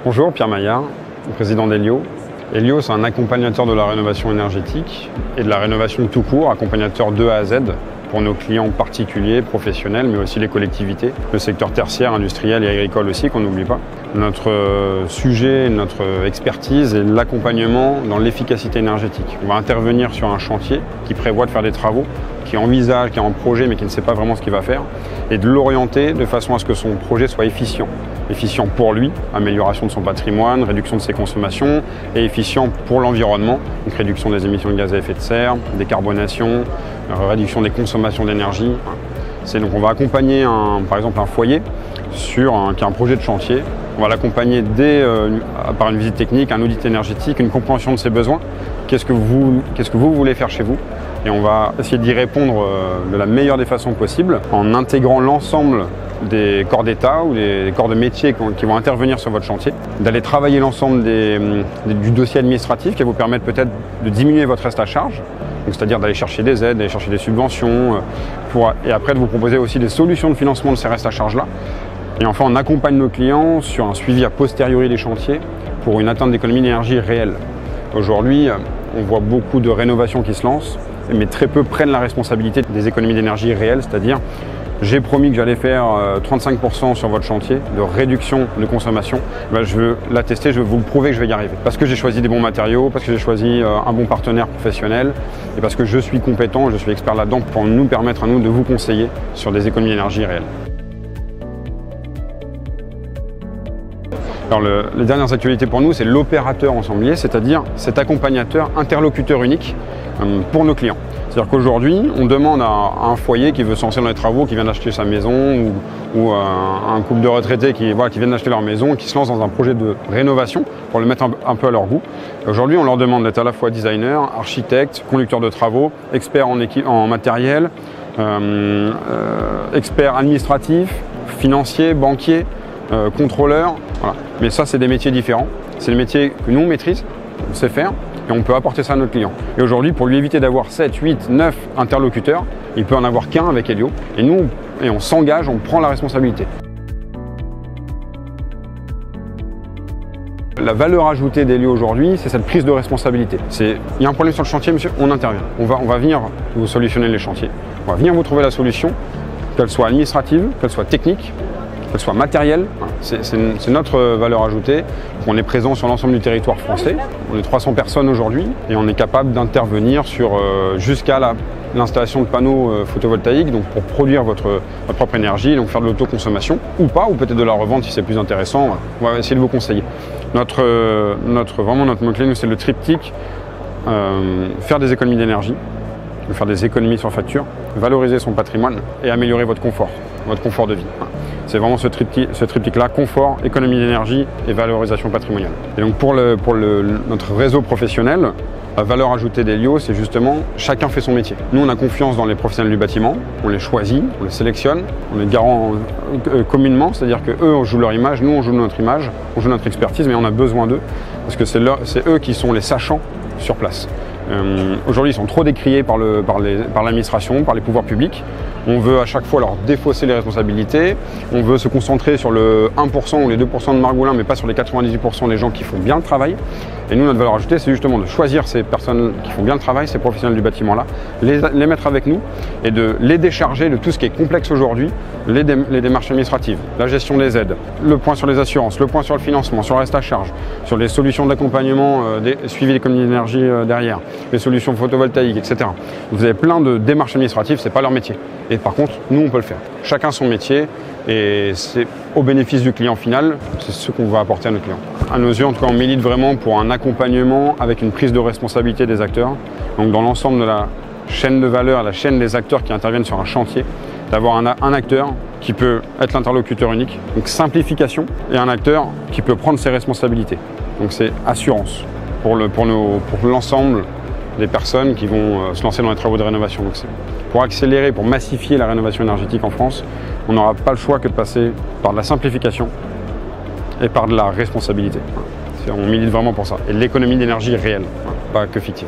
Bonjour, Pierre Maillard, président d'Elio. Elio, c'est un accompagnateur de la rénovation énergétique et de la rénovation tout court, accompagnateur de A à Z pour nos clients particuliers, professionnels, mais aussi les collectivités, le secteur tertiaire, industriel et agricole aussi, qu'on n'oublie pas. Notre sujet, notre expertise est l'accompagnement dans l'efficacité énergétique. On va intervenir sur un chantier qui prévoit de faire des travaux, qui envisage, qui a un projet mais qui ne sait pas vraiment ce qu'il va faire, et de l'orienter de façon à ce que son projet soit efficient. Efficient pour lui, amélioration de son patrimoine, réduction de ses consommations, et efficient pour l'environnement, donc réduction des émissions de gaz à effet de serre, décarbonation, réduction des consommations d'énergie. Donc on va accompagner par exemple un foyer qui a un projet de chantier. On va l'accompagner par une visite technique, un audit énergétique, une compréhension de ses besoins. Qu'est-ce que vous voulez faire chez vous? Et on va essayer d'y répondre de la meilleure des façons possibles en intégrant l'ensemble des corps d'État ou des corps de métier qui vont intervenir sur votre chantier, d'aller travailler l'ensemble du dossier administratif qui va vous permettre peut-être de diminuer votre reste à charge, c'est-à-dire d'aller chercher des aides, d'aller chercher des subventions, et après de vous proposer aussi des solutions de financement de ces restes à charge-là. Et enfin, on accompagne nos clients sur un suivi a posteriori des chantiers pour une atteinte d'économie d'énergie réelle. Aujourd'hui, on voit beaucoup de rénovations qui se lancent, mais très peu prennent la responsabilité des économies d'énergie réelles, c'est-à-dire j'ai promis que j'allais faire 35% sur votre chantier de réduction de consommation. Je veux l'attester, je veux vous le prouver que je vais y arriver. Parce que j'ai choisi des bons matériaux, parce que j'ai choisi un bon partenaire professionnel et parce que je suis compétent, je suis expert là-dedans pour nous permettre à nous de vous conseiller sur des économies d'énergie réelles. Alors les dernières actualités pour nous, c'est l'opérateur ensemblier, c'est-à-dire cet accompagnateur, interlocuteur unique pour nos clients. C'est-à-dire qu'aujourd'hui, on demande à un foyer qui veut se lancer dans les travaux, qui vient d'acheter sa maison, ou un couple de retraités qui viennent d'acheter leur maison, qui se lance dans un projet de rénovation pour le mettre un peu à leur goût. Aujourd'hui, on leur demande d'être à la fois designer, architecte, conducteur de travaux, expert en matériel, expert administratif, financier, banquier, contrôleur. Voilà. Mais ça, c'est des métiers différents. C'est des métiers que nous, on maîtrise, on sait faire. Et on peut apporter ça à notre client. Et aujourd'hui, pour lui éviter d'avoir 7, 8, 9 interlocuteurs, il peut en avoir qu'un avec Elio. Et nous, on s'engage, on prend la responsabilité. La valeur ajoutée d'Elio aujourd'hui, c'est cette prise de responsabilité. Il y a un problème sur le chantier, monsieur, on intervient. On va venir vous solutionner les chantiers. On va venir vous trouver la solution, qu'elle soit administrative, qu'elle soit technique, qu'elle soit matérielle. C'est notre valeur ajoutée. On est présent sur l'ensemble du territoire français. On est 300 personnes aujourd'hui et on est capable d'intervenir jusqu'à l'installation de panneaux photovoltaïques, donc pour produire votre propre énergie, donc faire de l'autoconsommation ou pas, ou peut-être de la revente si c'est plus intéressant. On va essayer de vous conseiller. Notre mot-clé, nous, c'est le triptyque faire des économies d'énergie, faire des économies sur facture, valoriser son patrimoine et améliorer votre confort de vie. C'est vraiment ce triptyque-là, confort, économie d'énergie et valorisation patrimoniale. Et donc pour notre réseau professionnel, la valeur ajoutée d'Elio, c'est justement chacun fait son métier. Nous, on a confiance dans les professionnels du bâtiment, on les choisit, on les sélectionne, on les garant communément, c'est-à-dire qu'eux, on joue leur image, nous, on joue notre image, on joue notre expertise, mais on a besoin d'eux, parce que c'est eux qui sont les sachants sur place. Aujourd'hui, ils sont trop décriés par l'administration, par les pouvoirs publics. On veut à chaque fois leur défausser les responsabilités. On veut se concentrer sur le 1% ou les 2% de Margoulin, mais pas sur les 98% des gens qui font bien le travail. Et nous, notre valeur ajoutée, c'est justement de choisir ces personnes qui font bien le travail, ces professionnels du bâtiment-là, les mettre avec nous et de les décharger de tout ce qui est complexe aujourd'hui, les démarches administratives, la gestion des aides, le point sur les assurances, le point sur le financement, sur le reste à charge, sur les solutions d'accompagnement, suivi d'économie d'énergie derrière, les solutions photovoltaïques, etc. Vous avez plein de démarches administratives, c'est pas leur métier. Et par contre, nous, on peut le faire. Chacun son métier et c'est au bénéfice du client final, c'est ce qu'on va apporter à nos clients. À nos yeux, en tout cas, on milite vraiment pour un accompagnement avec une prise de responsabilité des acteurs. Donc dans l'ensemble de la chaîne de valeur, la chaîne des acteurs qui interviennent sur un chantier, d'avoir un acteur qui peut être l'interlocuteur unique, donc simplification, et un acteur qui peut prendre ses responsabilités. Donc c'est assurance pour l'ensemble des personnes qui vont se lancer dans les travaux de rénovation. Donc pour accélérer, pour massifier la rénovation énergétique en France, on n'aura pas le choix que de passer par de la simplification et par de la responsabilité. On milite vraiment pour ça. Et l'économie d'énergie réelle, pas que fictive.